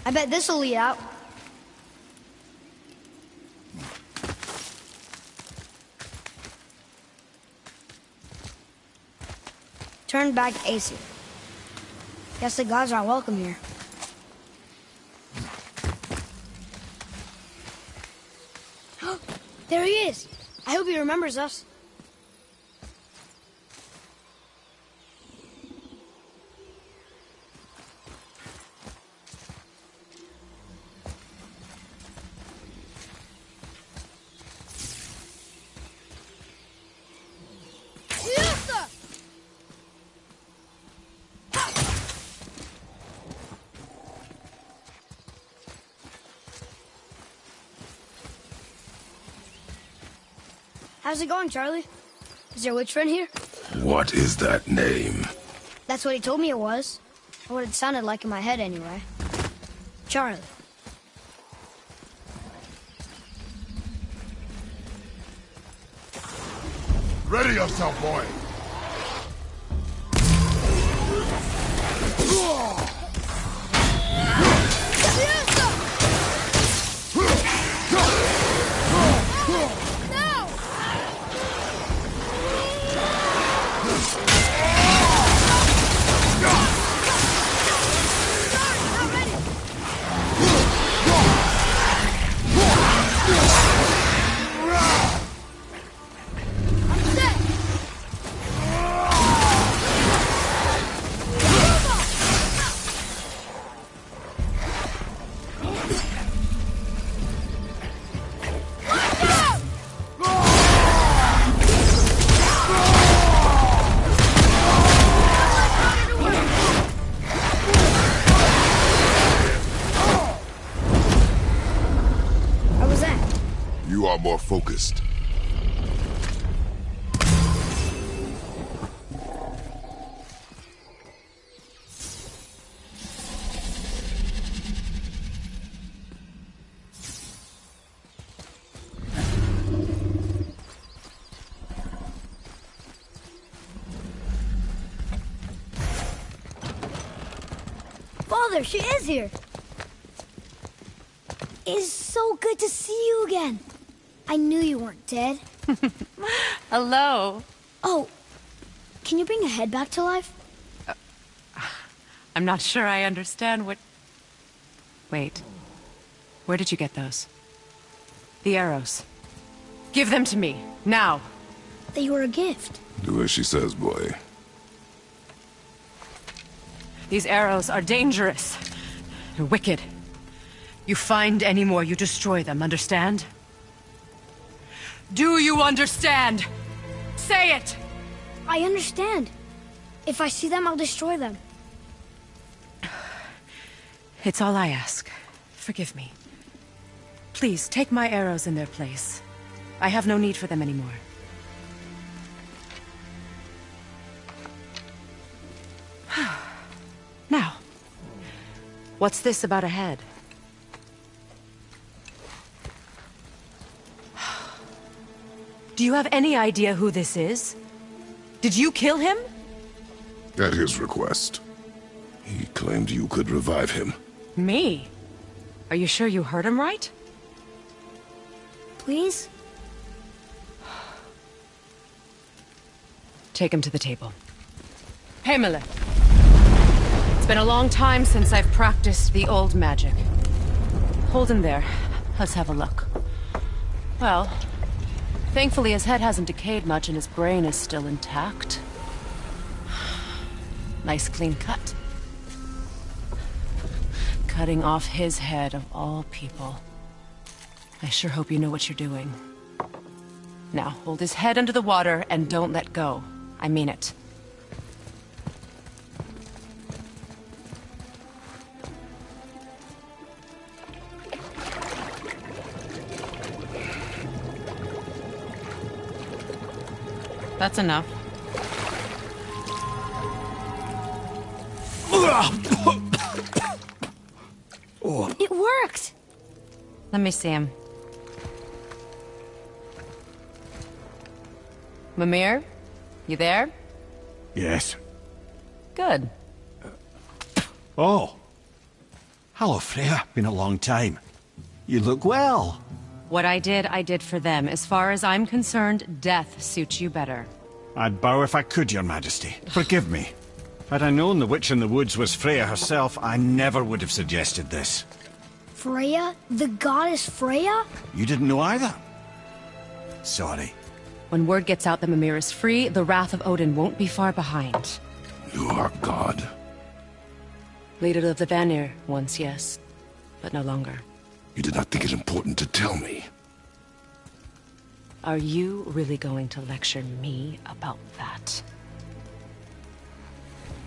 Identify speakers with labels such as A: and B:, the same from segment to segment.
A: I bet this'll lead out. Turn back to Aesir. Guess the gods aren't welcome here. There he is! I hope he remembers us. How's it going, Charlie? Is your witch friend here?
B: What is that name?
A: That's what he told me it was. Or what it sounded like in my head, anyway. Charlie.
B: Ready yourself, boy! More focused.
A: Father, she is here. It's so good to see you again. I knew you weren't dead.
C: Hello.
A: Oh, can you bring a head back to life?
C: I'm not sure I understand what... Wait. Where did you get those? The arrows. Give them to me, now.
A: They were a gift.
B: Do as she says, boy.
C: These arrows are dangerous. They're wicked. You find any more, you destroy them, understand? Do you understand? Say it!
A: I understand. If I see them, I'll destroy them.
C: It's all I ask. Forgive me. Please, take my arrows in their place. I have no need for them anymore. Now, what's this about a head? Do you have any idea who this is? Did you kill him?
B: At his request. He claimed you could revive him.
C: Me? Are you sure you heard him right?
A: Please?
C: Take him to the table. Heimele. It's been a long time since I've practiced the old magic. Hold him there. Let's have a look. Well, Thankfully, his head hasn't decayed much and his brain is still intact. Nice clean cut. Cutting off his head of all people. I sure hope you know what you're doing. Now, hold his head under the water and don't let go. I mean it. That's enough.
A: It worked!
C: Let me see him. Mimir? You there?
D: Yes.
C: Good.
D: Oh. Hello, Freya. Been a long time. You look well.
C: What I did for them. As far as I'm concerned, death suits you better.
D: I'd bow if I could, Your Majesty. Forgive me. Had I known the witch in the woods was Freya herself, I never would have suggested this.
A: Freya? The goddess Freya?
D: You didn't know either? Sorry.
C: When word gets out that Mimir is free, the wrath of Odin won't be far behind.
B: You are God.
C: Leader of the Vanir, once yes, but no longer.
B: You did not think it important to tell me.
C: Are you really going to lecture me about that?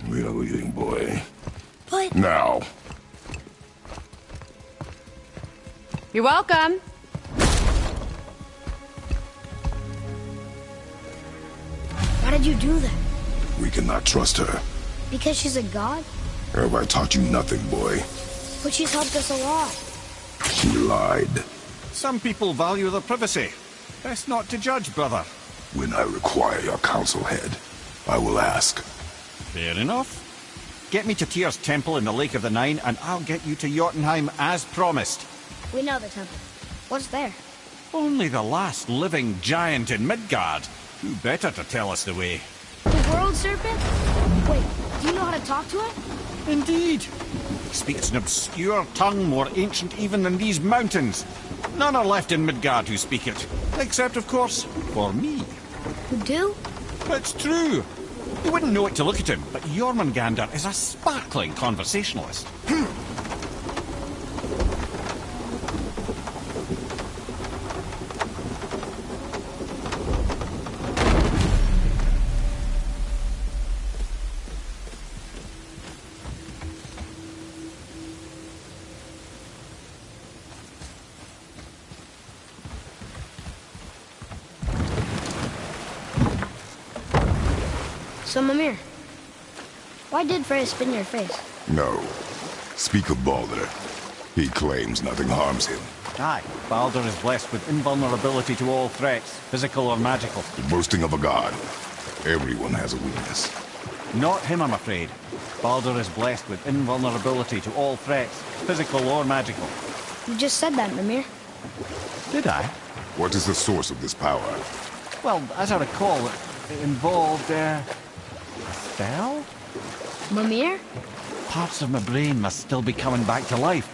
B: We are leaving, boy.
A: But...
B: Now.
C: You're welcome!
A: Why did you do that?
B: We cannot trust her.
A: Because she's a god?
B: Have I taught you nothing, boy?
A: But she's helped us a lot.
B: She lied.
D: Some people value their privacy. Best not to judge, brother.
B: When I require your council head, I will ask.
D: Fair enough. Get me to Tyr's temple in the Lake of the Nine, and I'll get you to Jotunheim as promised.
A: We know the temple. What's there?
D: Only the last living giant in Midgard. Who better to tell us the way?
A: The world serpent? Wait, do you know how to talk to it?
D: Indeed. He speaks an obscure tongue more ancient even than these mountains. None are left in Midgard who speak it. Except, of course, for me.
A: You do?
D: It's true. You wouldn't know it to look at him, but Jormungandr is a sparkling conversationalist.
A: So, Mimir, why did Freya spin your face?
B: No. Speak of Baldur. He claims nothing harms him.
D: Aye, Baldur is blessed with invulnerability to all threats, physical or magical.
B: The boasting of a god. Everyone has a weakness.
D: Not him, I'm afraid. Baldur is blessed with invulnerability to all threats, physical or magical.
A: You just said that, Mimir.
D: Did I?
B: What is the source of this power?
D: Well, as I recall, it involved, a spell?
A: Mimir?
D: Parts of my brain must still be coming back to life.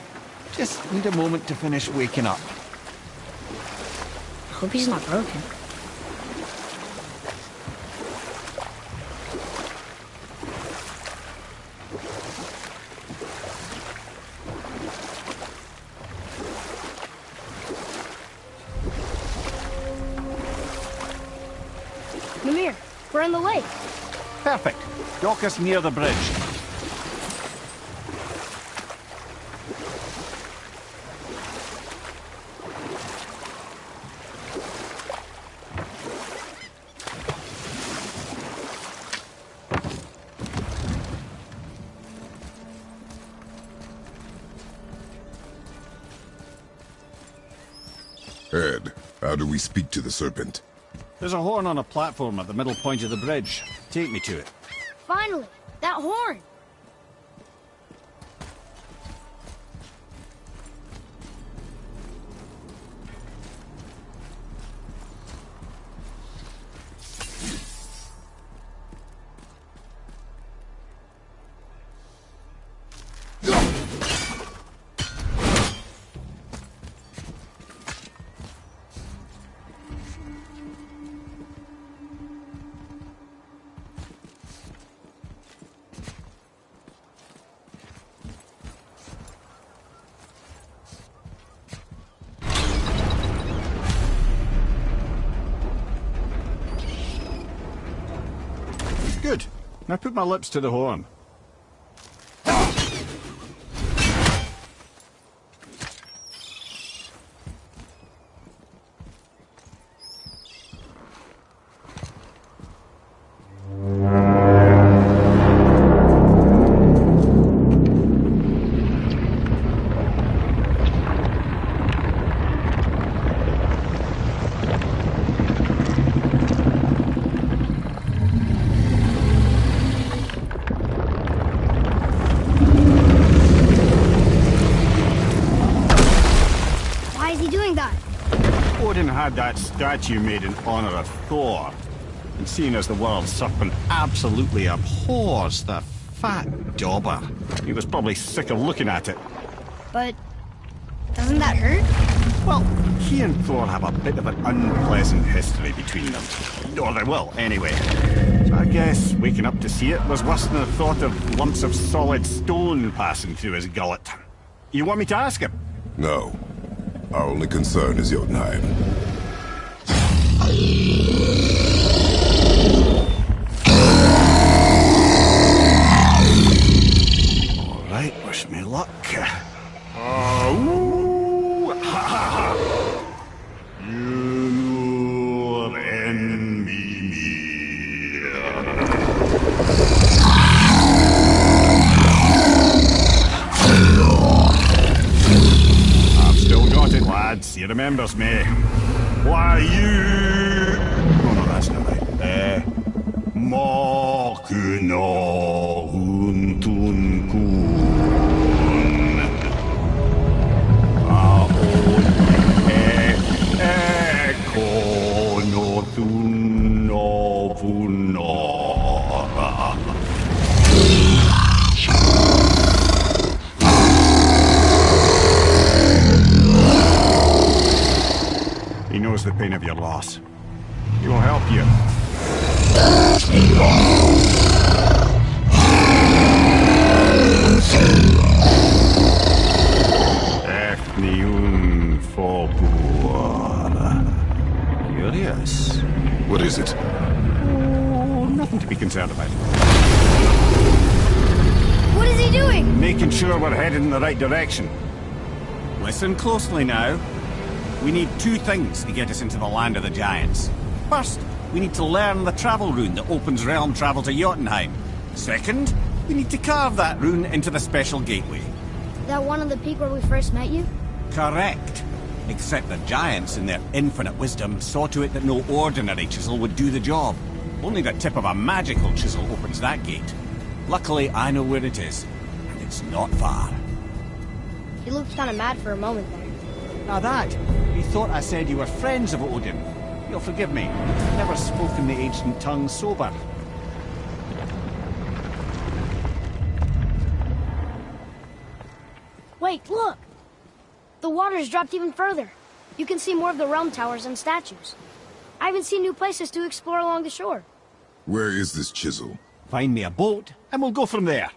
D: Just need a moment to finish waking up.
A: I hope he's not broken. Mimir, we're in the lake.
D: Perfect. Dock us near the bridge.
B: Ed, how do we speak to the serpent?
D: There's a horn on a platform at the middle point of the bridge. Take me to it.
A: Finally, that horn.
D: Good. Now put my lips to the horn.
A: Why is he doing that?
D: Odin had that statue made in honor of Thor. And seeing as the world serpent absolutely abhors the fat dauber, he was probably sick of looking at it.
A: But doesn't that hurt?
D: Well, he and Thor have a bit of an unpleasant history between them. Or they will, anyway. So I guess waking up to see it was worse than the thought of lumps of solid stone passing through his gullet. You want me to ask him?
B: No. Our only concern is Jotunheim.
D: All right, wish me luck. Ooh, ha, ha, ha. You and me. I've still got it, lads. He remembers me. Why you? Oh no, that's not right. Makuna huntun kun. He knows the pain of your loss. He will help you. Efniun Fobur. Curious.
B: What is it?
D: Oh, nothing to be concerned about.
A: What is he doing?
D: Making sure we're headed in the right direction. Listen closely now. We need two things to get us into the land of the giants. First, we need to learn the travel rune that opens realm travel to Jotunheim. Second, we need to carve that rune into the special gateway.
A: That one on the peak where we first met you?
D: Correct. Except the giants, in their infinite wisdom, saw to it that no ordinary chisel would do the job. Only the tip of a magical chisel opens that gate. Luckily, I know where it is, and it's not far.
A: He looked kind of mad for a moment there.
D: Now that, he thought I said you were friends of Odin. You'll forgive me. I've never spoken the ancient tongue sober.
A: Wait, look! The water's dropped even further. You can see more of the realm towers and statues. I even see new places to explore along the shore.
B: Where is this chisel?
D: Find me a boat, and we'll go from there.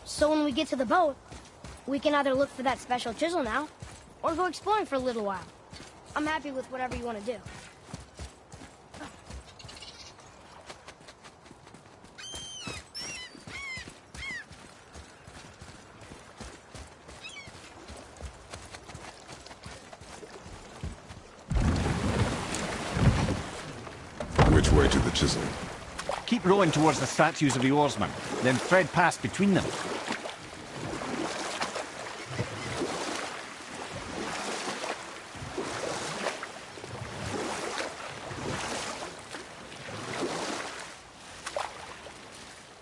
A: So when we get to the boat, we can either look for that special chisel now, or go exploring for a little while. I'm happy with whatever you want to do.
B: Which way to the chisel?
D: Keep rowing towards the statues of the oarsmen, then thread past between them.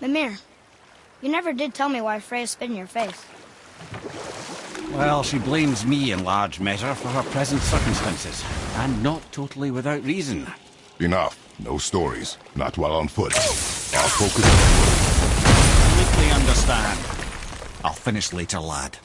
A: Mimir, you never did tell me why Freya spit in your face.
D: Well, she blames me in large measure for her present circumstances, and not totally without reason.
B: Enough. No stories. Not while on foot. I'll focus.
D: Completely understand. I'll finish later, lad.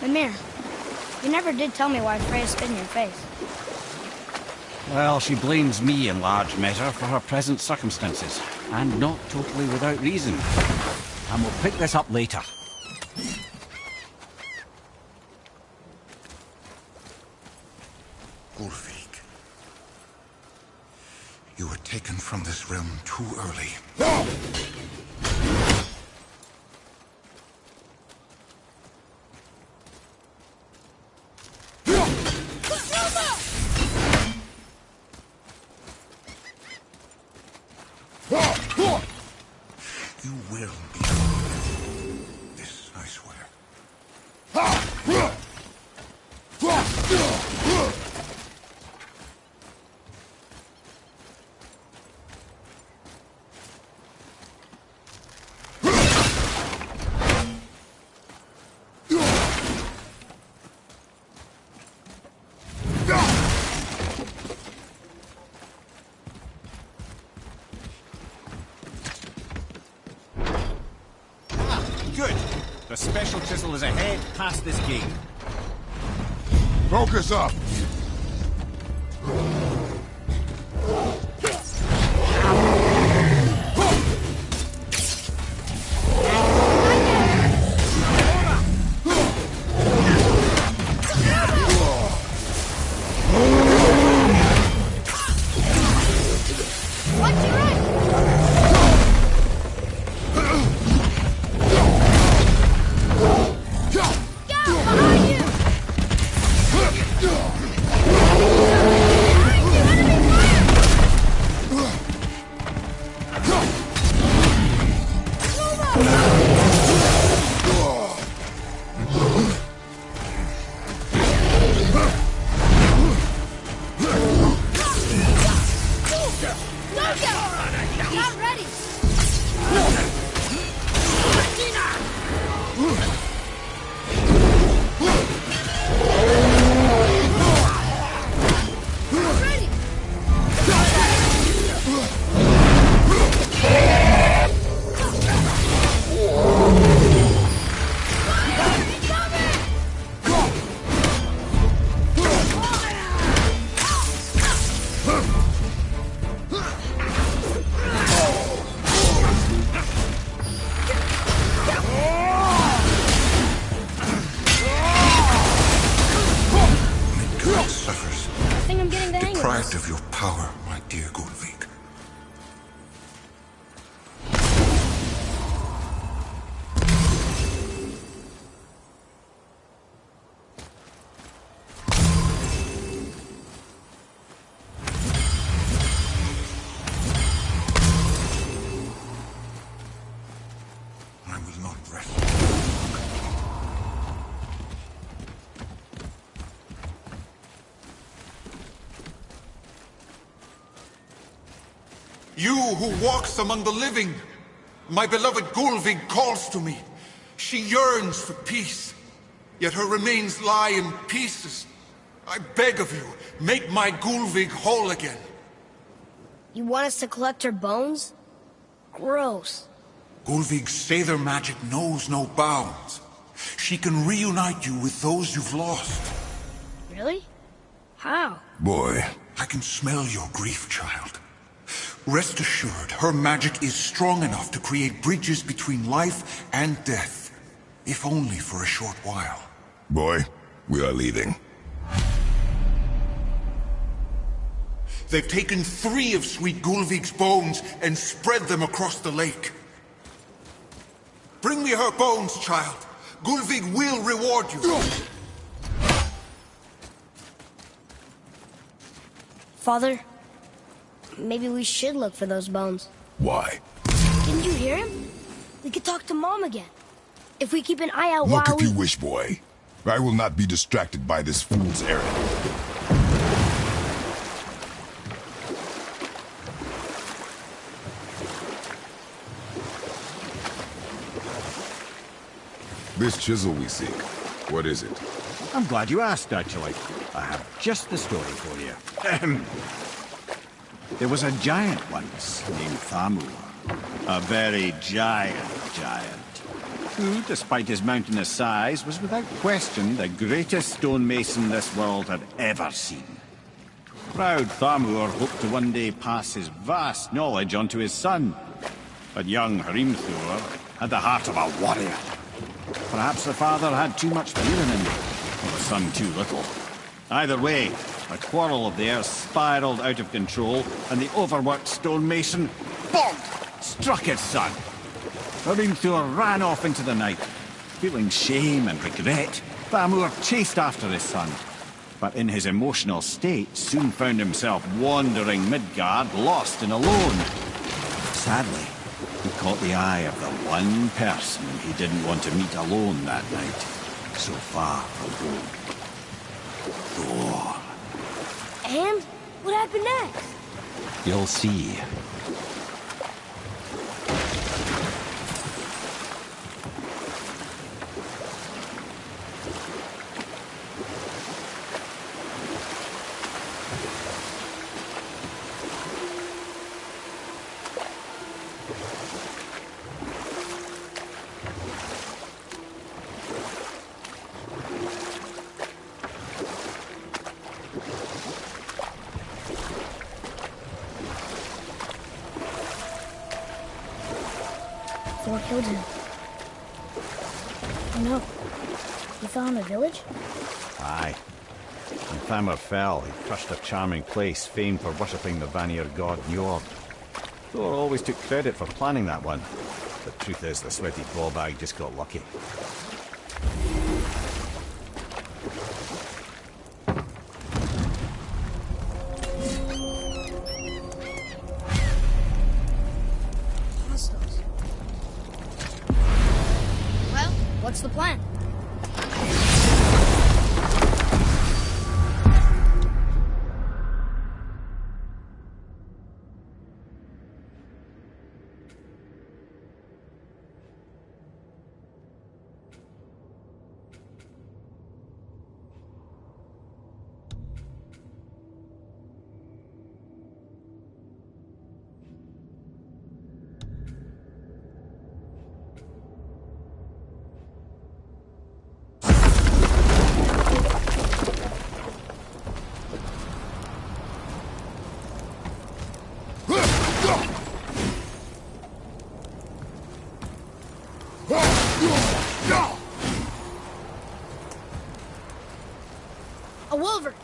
A: Mimir, you never did tell me why Freya spit in your face.
D: Well, she blames me in large measure for her present circumstances, and not totally without reason. And we'll pick this up later.
E: Ulfik, you were taken from this realm too early. You will be forgiven. This I swear.
D: Good. The special chisel is ahead past this gate.
B: Focus up.
E: deprived of your power, my dear Gulvik. I will not rest. You who walks among the living, my beloved Gulvig calls to me. She yearns for peace, yet her remains lie in pieces. I beg of you, make my Gulvig whole again.
A: You want us to collect her bones? Gross.
E: Gulvig's Seidr magic knows no bounds. She can reunite you with those you've lost.
A: Really? How?
B: Boy,
E: I can smell your grief, child. Rest assured, her magic is strong enough to create bridges between life and death, if only for a short while.
B: boy, we are leaving.
E: They've taken 3 of Sweet Gulvig's bones and spread them across the lake. Bring me her bones, child. Gulvig will reward you.
A: Father, maybe we should look for those bones.
B: Why?
A: Didn't you hear him? We could talk to Mom again. If we keep an eye out
B: Look
A: while
B: if you wish, boy. I will not be distracted by this fool's errand. This chisel we seek, what is it?
D: I'm glad you asked, actually. I have just the story for you. There was a giant once named Thamur. A very giant, who, despite his mountainous size, was without question the greatest stonemason this world had ever seen. Proud Thamur hoped to one day pass his vast knowledge on to his son. But young Hrimthur had the heart of a warrior. Perhaps the father had too much fear in him, or the son too little. Either way, a quarrel of theirs spiraled out of control, and the overworked stonemason, bonk, struck his son. Hrimthur ran off into the night. Feeling shame and regret, Thamur chased after his son. But in his emotional state, soon found himself wandering Midgard, lost and alone. Sadly, he caught the eye of the one person he didn't want to meet alone that night, so far from home. Thor.
A: And? What happened next?
D: You'll see.
A: Thor killed him. Oh no. He fell in the village?
F: Aye. When Thamur fell, he crushed a charming place famed for worshipping the Vanir god Njord. Thor always took credit for planning that one. The truth is, the sweaty ballbag just got lucky.
A: Hostiles. Well, what's the plan? A wolverine!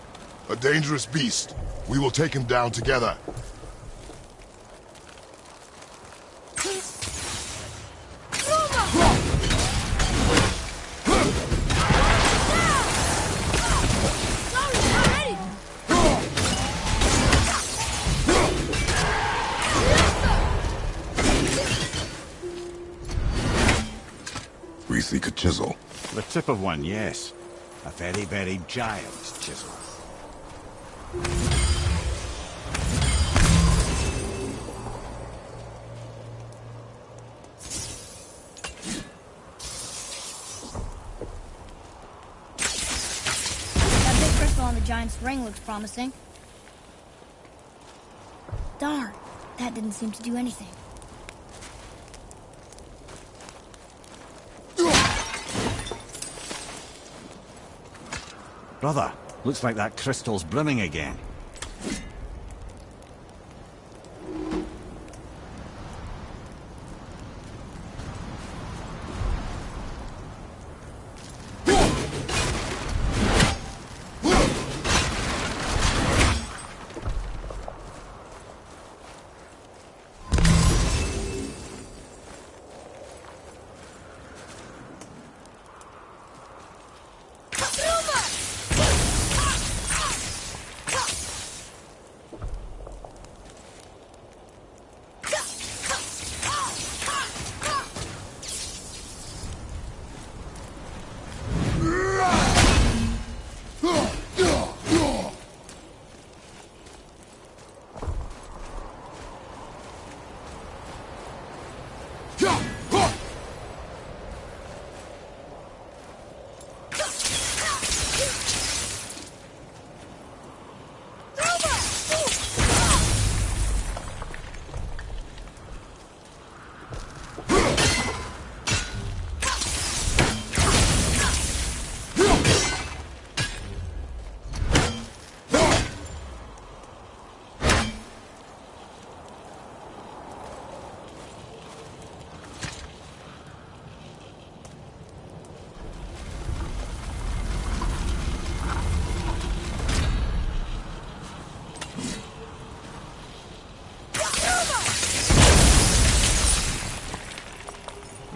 B: A dangerous beast. We will take him down together. We seek a chisel.
F: The tip of one, yes. A very, very giant chisel.
A: That big crystal on the giant's ring looks promising. Darn, that didn't seem to do anything.
F: Brother, looks like that crystal's brimming again.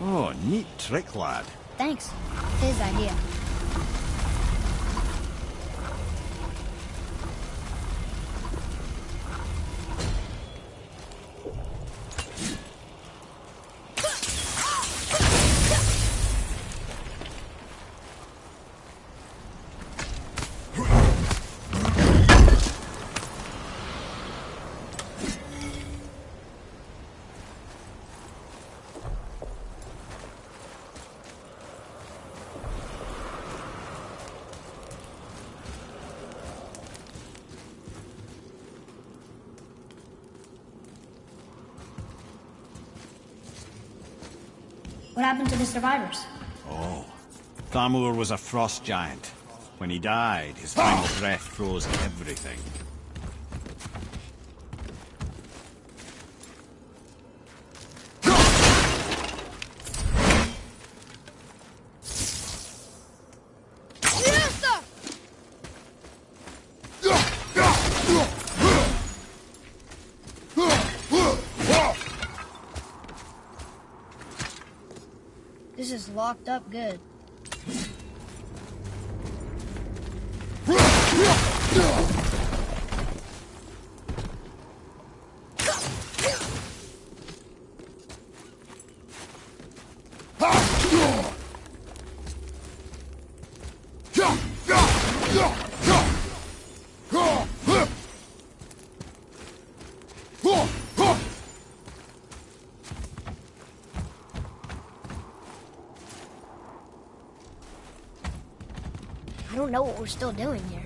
F: Oh, neat trick, lad.
A: Thanks. His idea. What happened to the survivors?
F: Oh, Thamur was a frost giant. When he died, his final breath froze everything.
A: This is locked up good. I don't know what we're still doing here.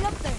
A: up there.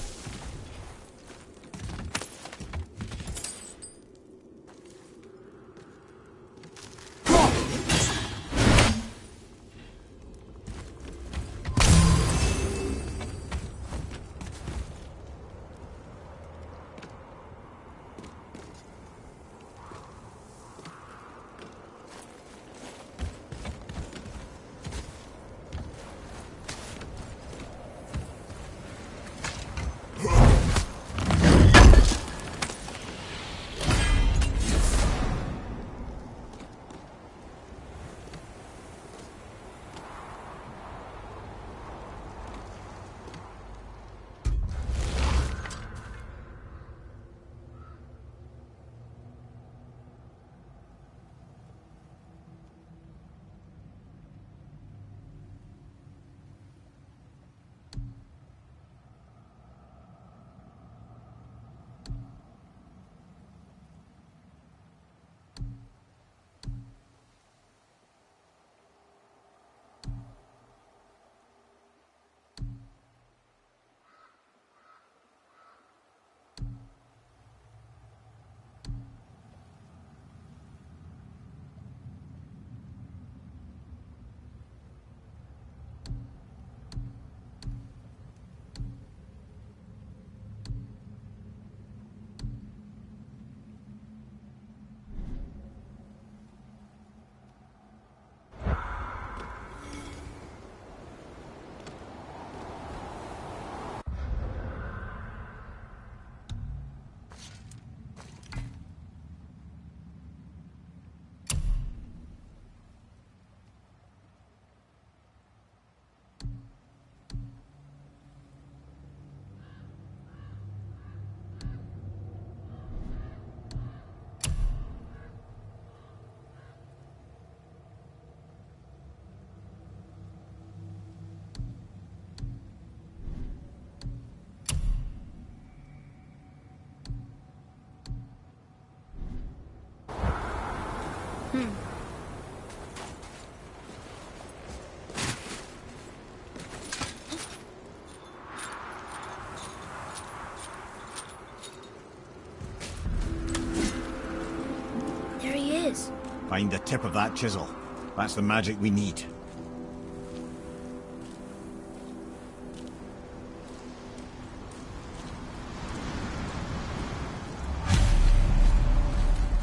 A: There he is.
F: Find the tip of that chisel. That's the magic we need.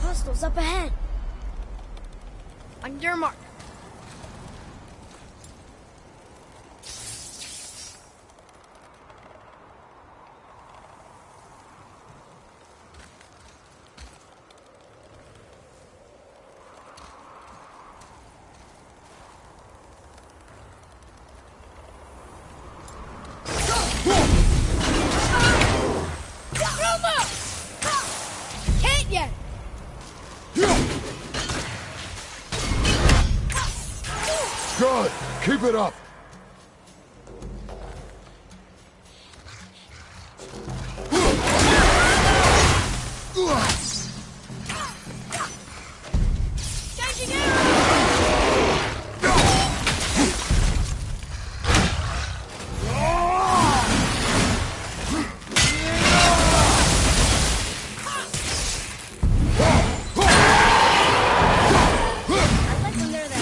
A: Hostiles up ahead. On your mark. Can't yet.
B: Good! Keep it up!
A: Changing arrows. I like when they're there.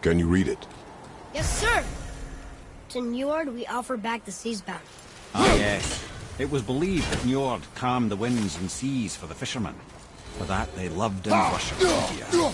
B: Can you read it?
A: Yes, sir. To Njord, we offer back the seas bound.
D: Ah, yes. It was believed that Njord calmed the winds and seas for the fishermen. For that, they loved and worshipped India.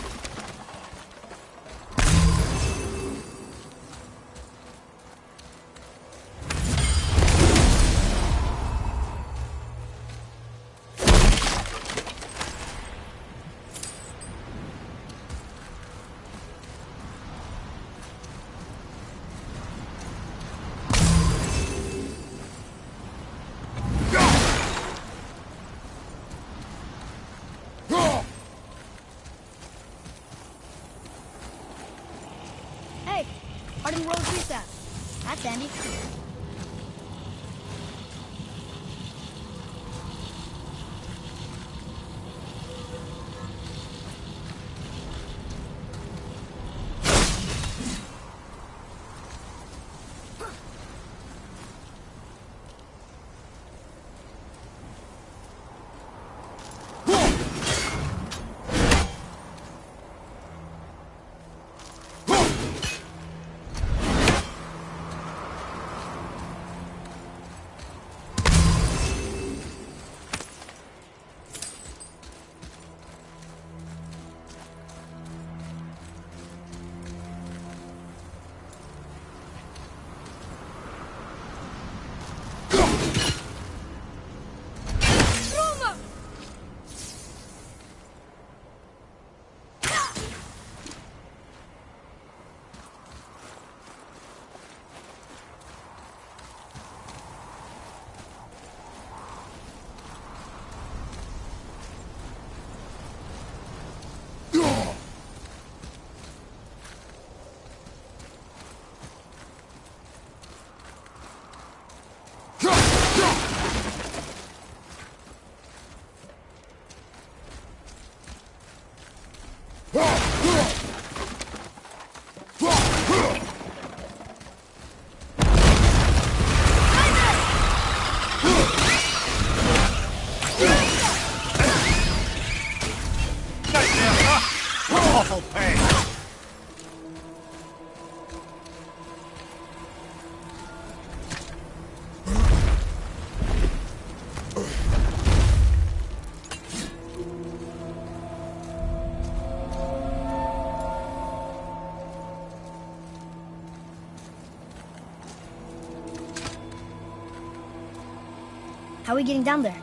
A: Hey, Artem Road Visa. That's handy.
D: Awful pain!
A: How are we getting down there?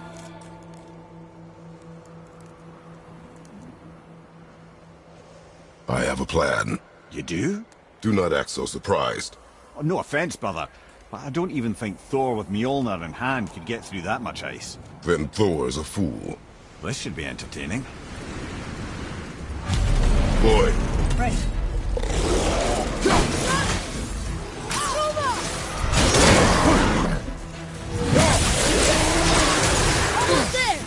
B: I have a plan.
D: You do?
B: Do not act so surprised.
D: Oh, no offense, brother, but I don't even think Thor with Mjolnir in hand could get through that much ice.
B: Then Thor's a fool.
D: This should be entertaining.
B: Boy,
A: Right. Almost there!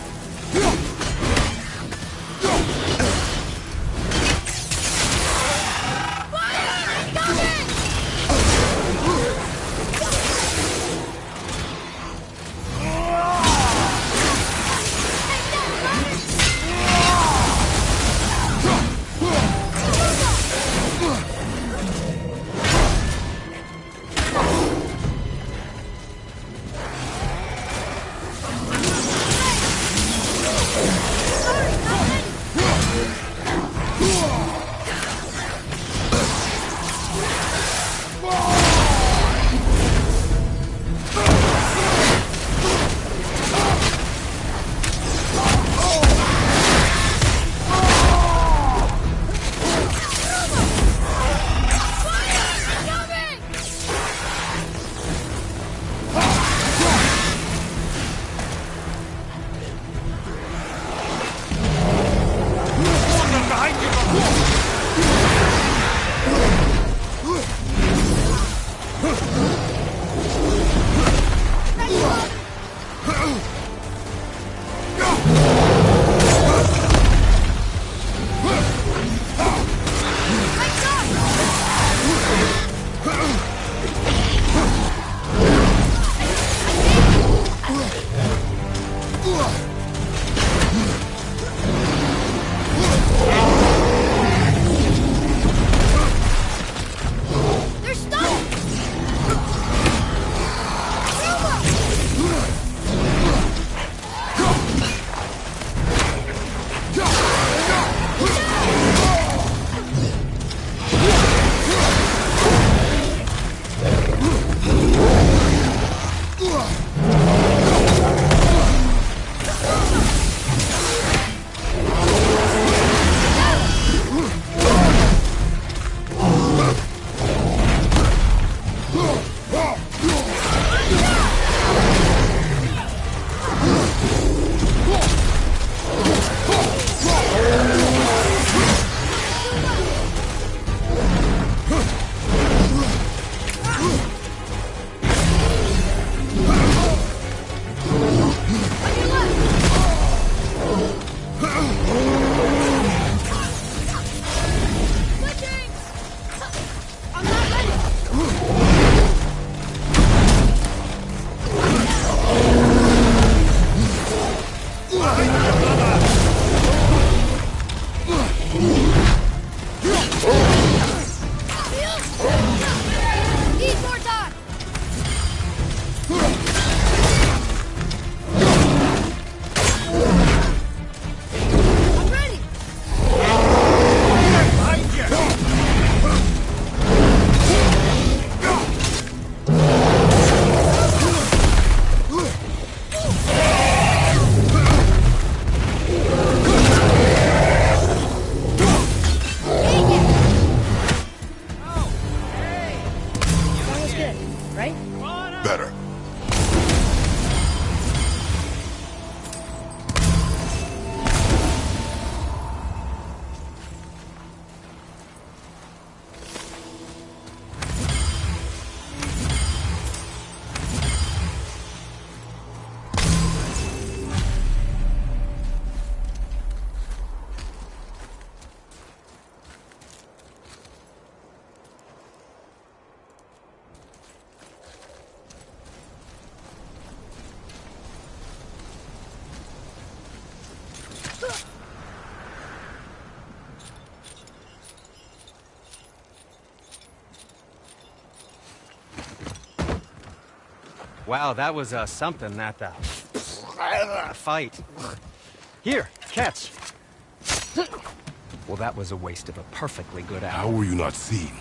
G: Wow, that was something, that fight. Here, catch. Well, that was a waste of a perfectly good
B: How
G: hour.
B: were you not seen?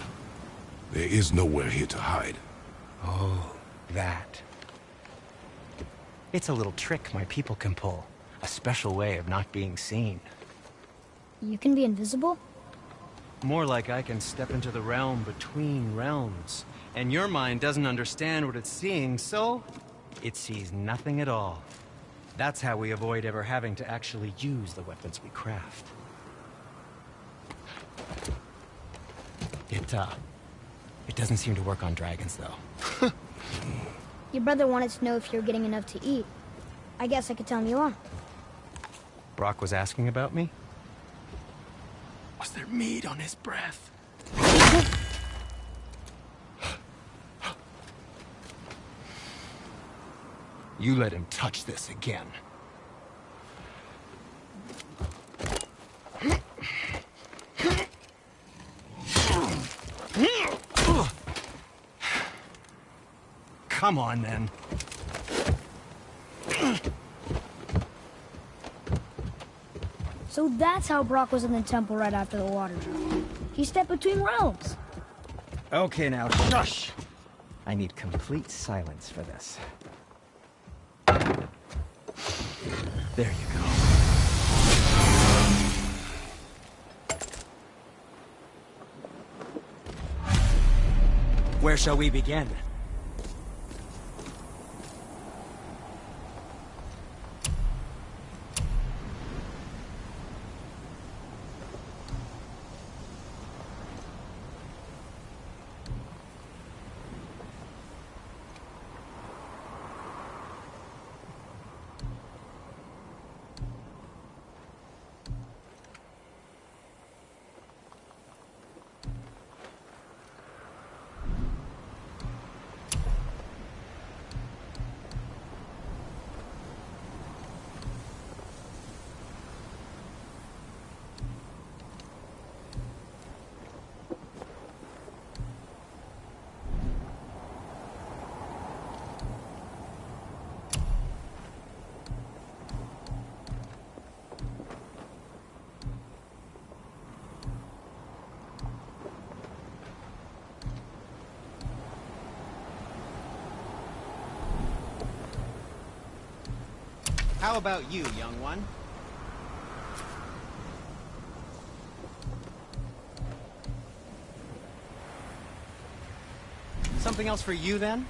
B: There is nowhere here to hide.
G: Oh, that. It's a little trick my people can pull. A special way of not being seen.
A: You can be invisible?
G: More like I can step into the realm between realms. And your mind doesn't understand what it's seeing, so it sees nothing at all. That's how we avoid ever having to actually use the weapons we craft. It doesn't seem to work on dragons, though.
A: Your brother wanted to know if you're getting enough to eat. I guess I could tell him you are.
G: Brock was asking about me? Was there meat on his breath? You let him touch this again. Come on, then.
A: So that's how Brock was in the temple right after the water drop. He stepped between realms.
G: Okay, now, shush! I need complete silence for this. There you go. Where shall we begin? How about you, young one? Something else for you, then?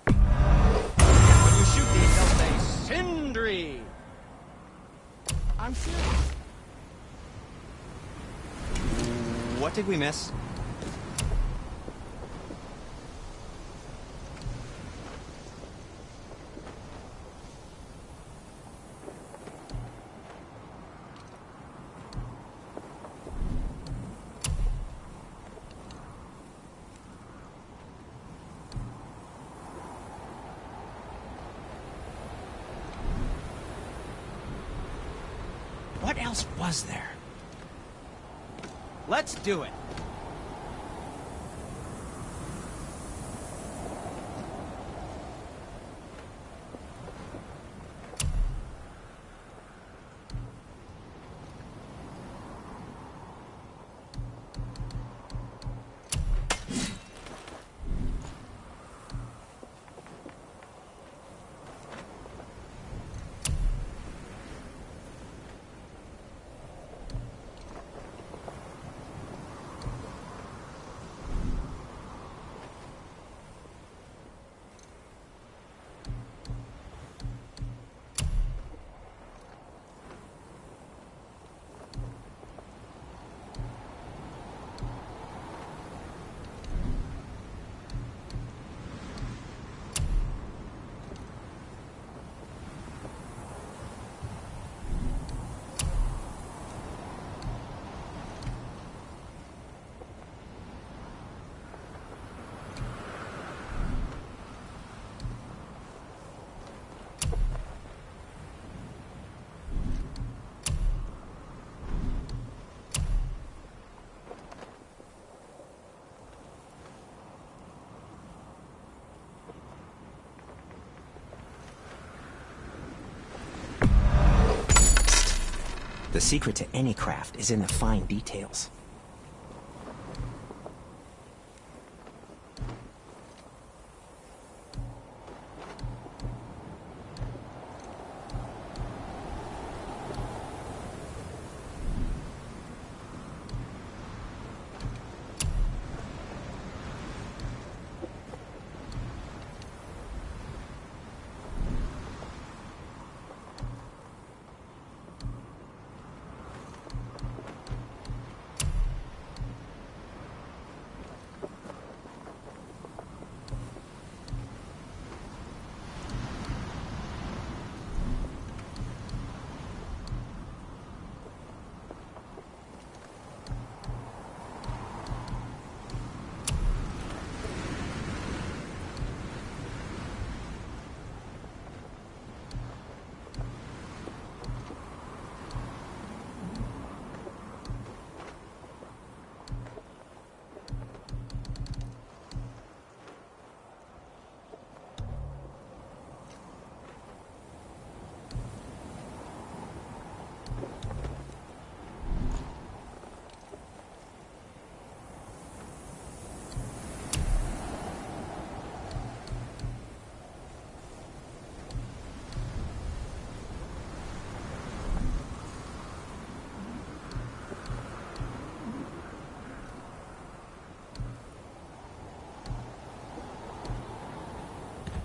G: When you shoot these, they'll say, Sindri! I'm serious. What did we miss? What else was there? Let's do it.
H: The secret to any craft is in the fine details.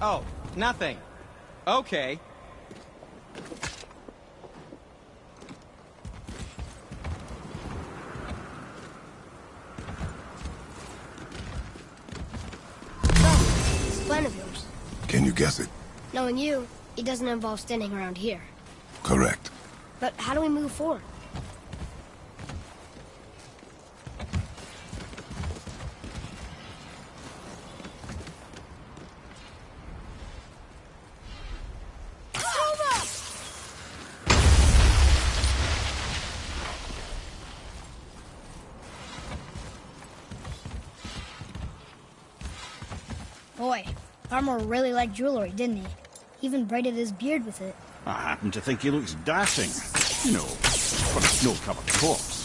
G: Oh, nothing. Okay.
A: This plan of yours.
B: Can you guess it?
A: Knowing you, it doesn't involve standing around here.
B: Correct.
A: But how do we move forward? Boy, Armor really liked jewelry, didn't he? Even braided his beard with it.
F: I happen to think he looks dashing. You know, for a snow-covered corpse.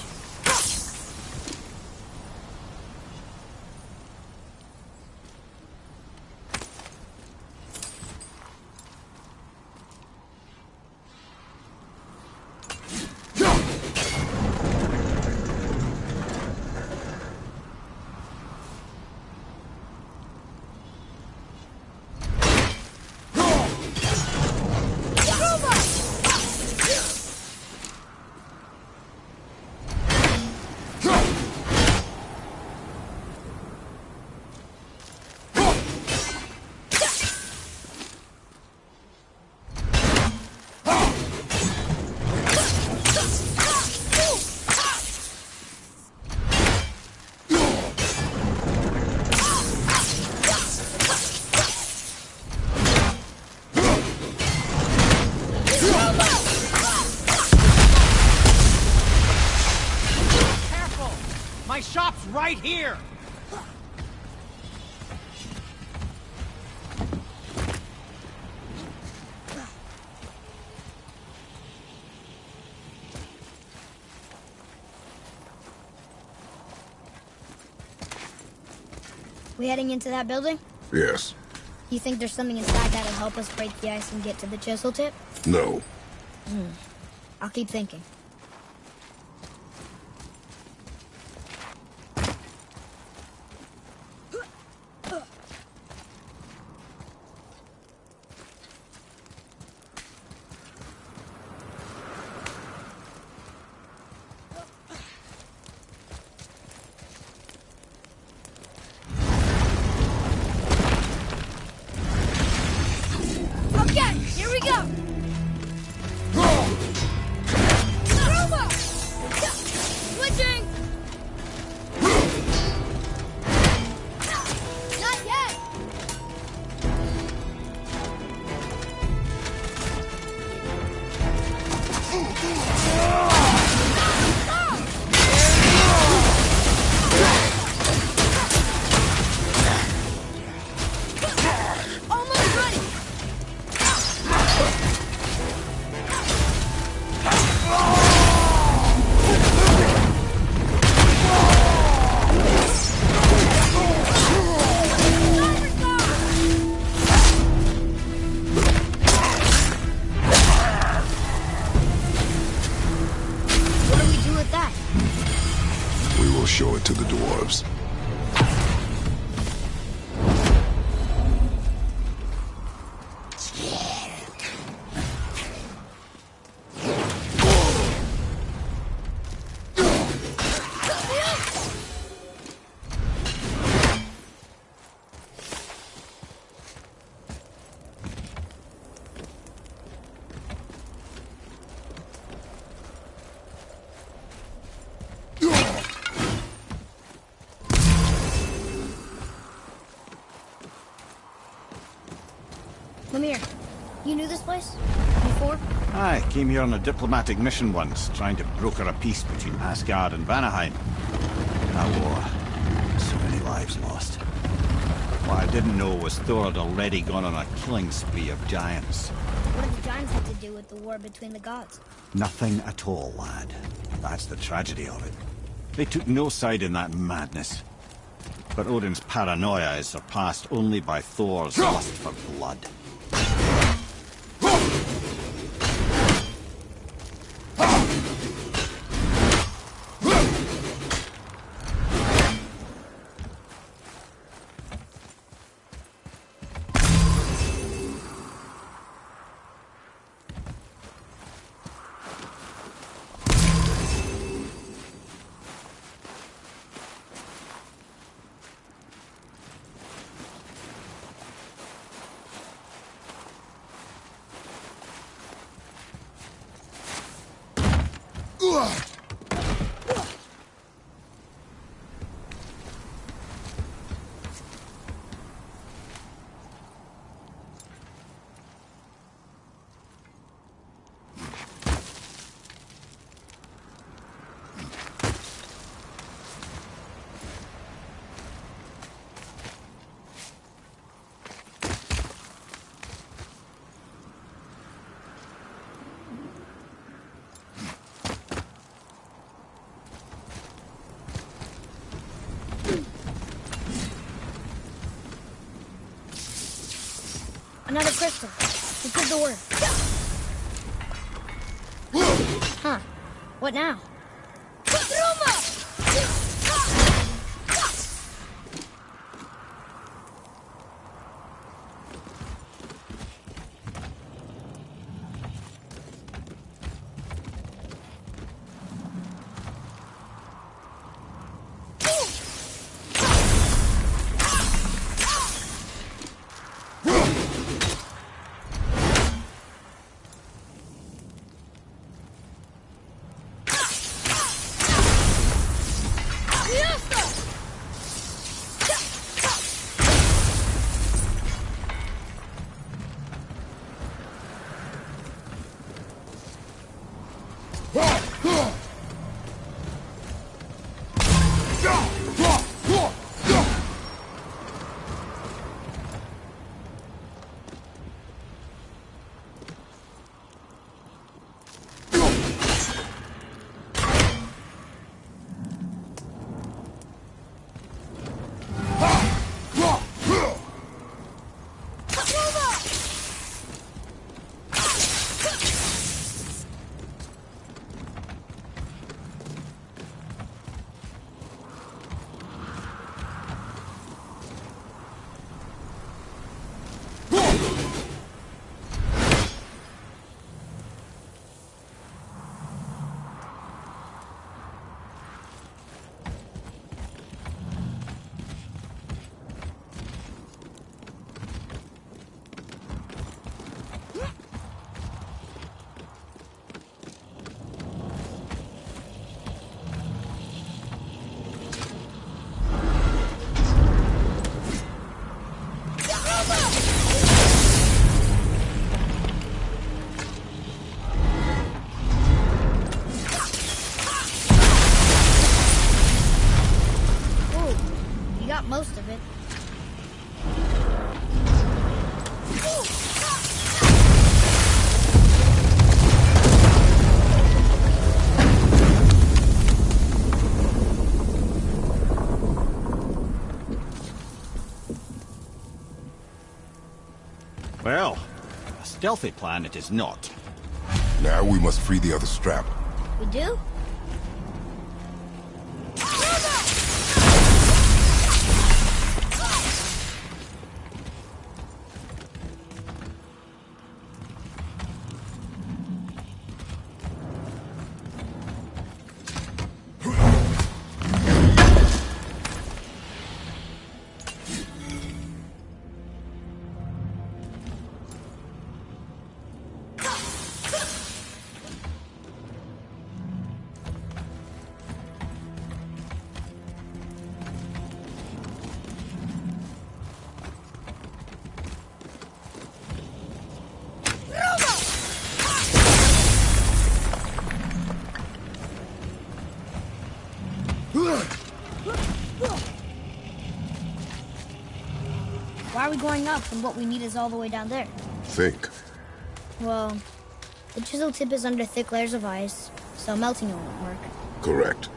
G: My shop's right here!
A: We heading into that building?
B: Yes.
A: You think there's something inside that'll help us break the ice and get to the chisel tip?
B: No.
A: I'll keep thinking. Okay, here we go!
B: to the dwarves.
A: Mimir, you knew this place? Before?
F: Aye, came here on a diplomatic mission once, trying to broker a peace between Asgard and Vanaheim. That war. So many lives lost. What I didn't know was Thor had already gone on a killing spree of giants.
A: What did the giants have to do with the war between the gods?
F: Nothing at all, lad. That's the tragedy of it. They took no side in that madness. But Odin's paranoia is surpassed only by Thor's lust for blood.
A: Another crystal. It did the work. Huh. What now? Most of it.
F: Well, a stealthy plan it is not.
B: Now we must free the other strap.
A: We do? going up when what we need is all the way down there?
B: Think.
A: Well, the chisel tip is under thick layers of ice, so melting it won't work.
B: Correct.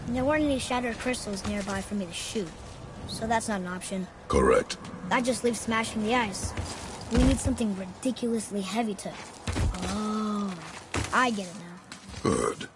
A: And there weren't any shattered crystals nearby for me to shoot, so that's not an option.
B: Correct.
A: That just leaves smashing the ice. We need something ridiculously heavy to... Oh, I get it now.
B: Good.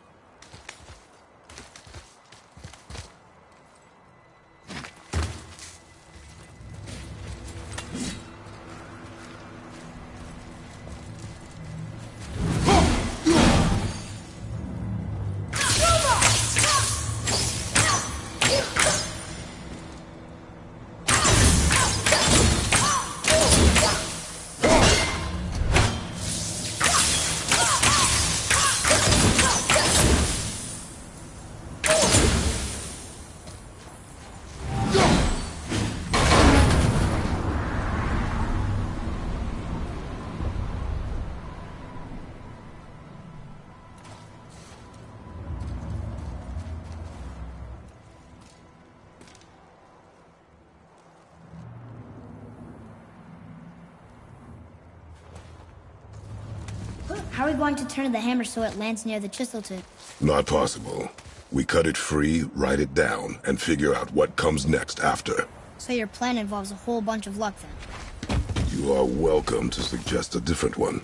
A: How are we going to turn the hammer so it lands near the chisel tip?
B: Not possible. We cut it free, write it down, and figure out what comes next after.
A: So your plan involves a whole bunch of luck then?
B: You are welcome to suggest a different one.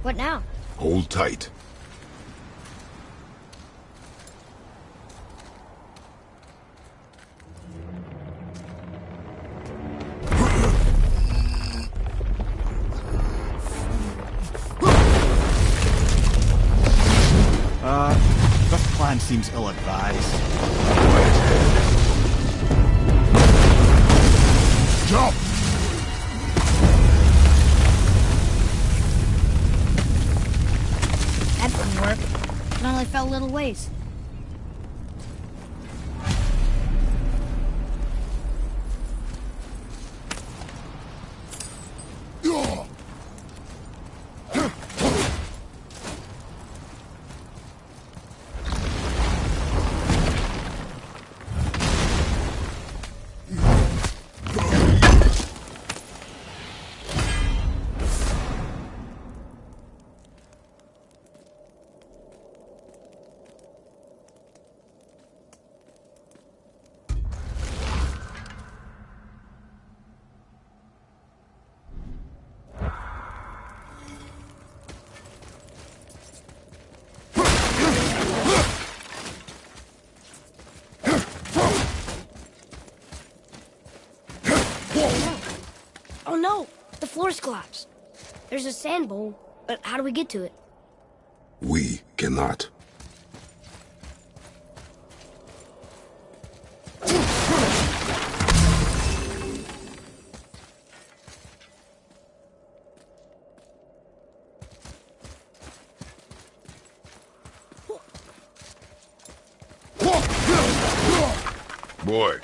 A: What now?
B: Hold tight.
F: This plan seems ill-advised.
B: Jump!
A: That didn't work. It only fell a little ways. Oh no! The floor's collapsed. There's a sand bowl, but how do we get to it?
B: We cannot. Boy.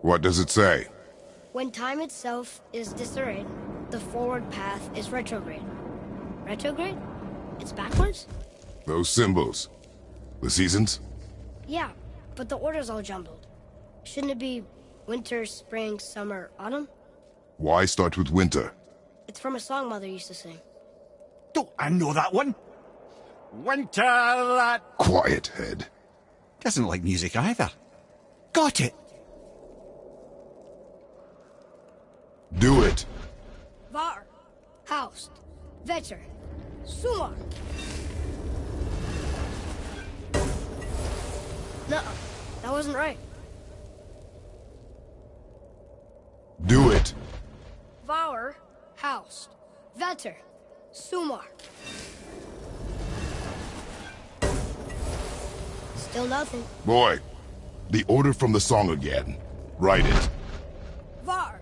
B: What does it say?
A: When time itself is disarrayed, the forward path is retrograde. Retrograde? It's backwards?
B: Those symbols. The seasons?
A: Yeah, but the order's all jumbled. Shouldn't it be winter, spring, summer, autumn?
B: Why start with winter?
A: It's from a song Mother used to sing.
F: Don't I know that one? Winter that...
B: Quiet, head.
F: Doesn't like music either. Got it!
B: Do it.
A: Var, Haust, Vetter, Sumar. No, that wasn't right.
B: Do it.
A: Var. Var, Haust, Vetter, Sumar. Still nothing.
B: Boy, the order from the song again. Write it.
A: Var,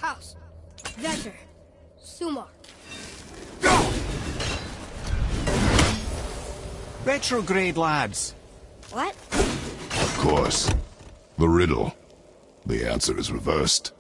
A: Haust, Vetter, Sumar.
D: Retrograde, lads.
A: What?
B: Of course. The riddle. The answer is reversed.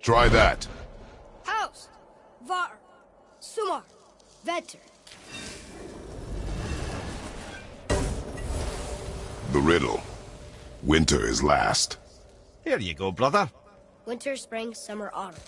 B: Try that.
A: Haust, Var, Sumar, Vetter.
B: The riddle. Winter is last.
F: Here you go, brother.
A: Winter, spring, summer, autumn.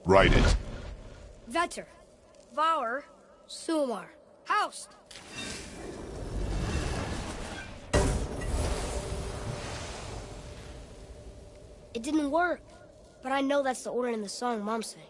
B: Write it.
A: Vetter, Var, Sumar, Haust. It didn't work, but I know that's the order in the song Mom sang.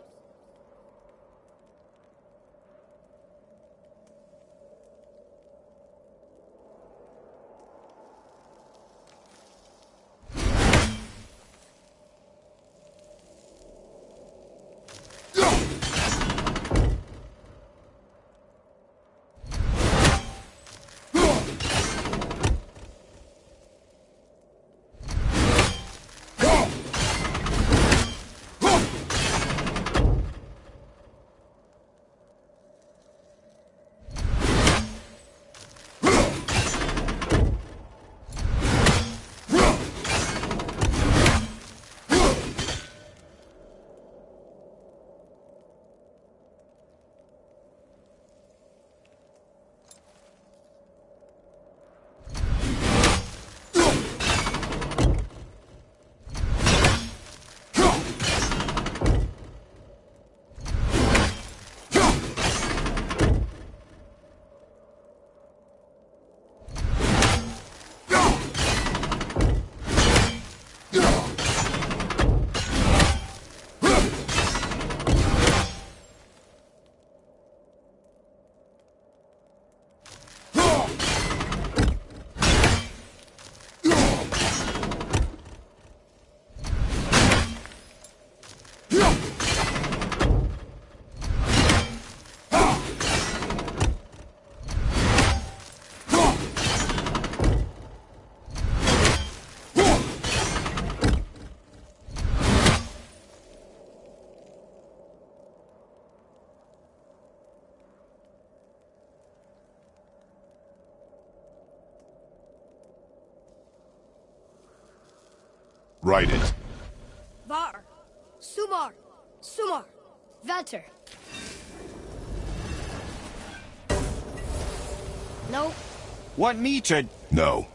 B: Write it.
A: Var, Sumar, Sumar, Vetter. No,
D: Want me to...
B: No.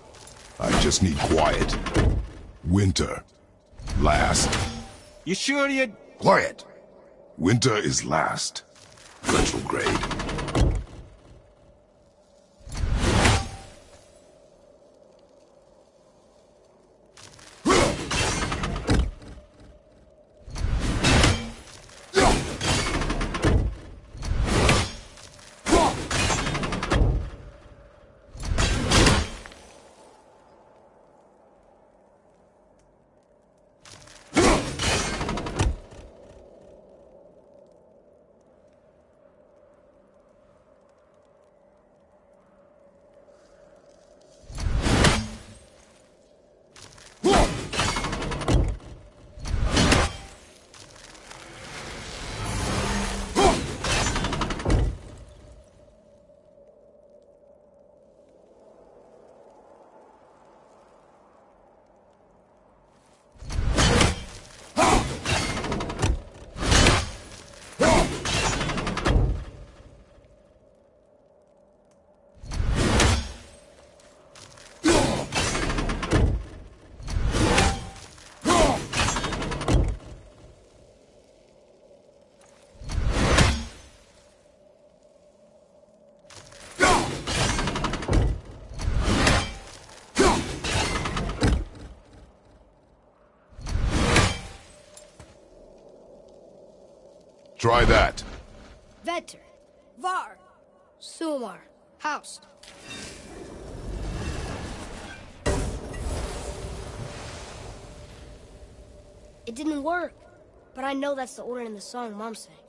B: I just need quiet. Winter. Last.
D: You sure you'd...
B: Quiet. Winter is last. Retrograde. Try that.
A: Vetter, Var, Sumar, Haust. It didn't work, but I know that's the order in the song Mom sang.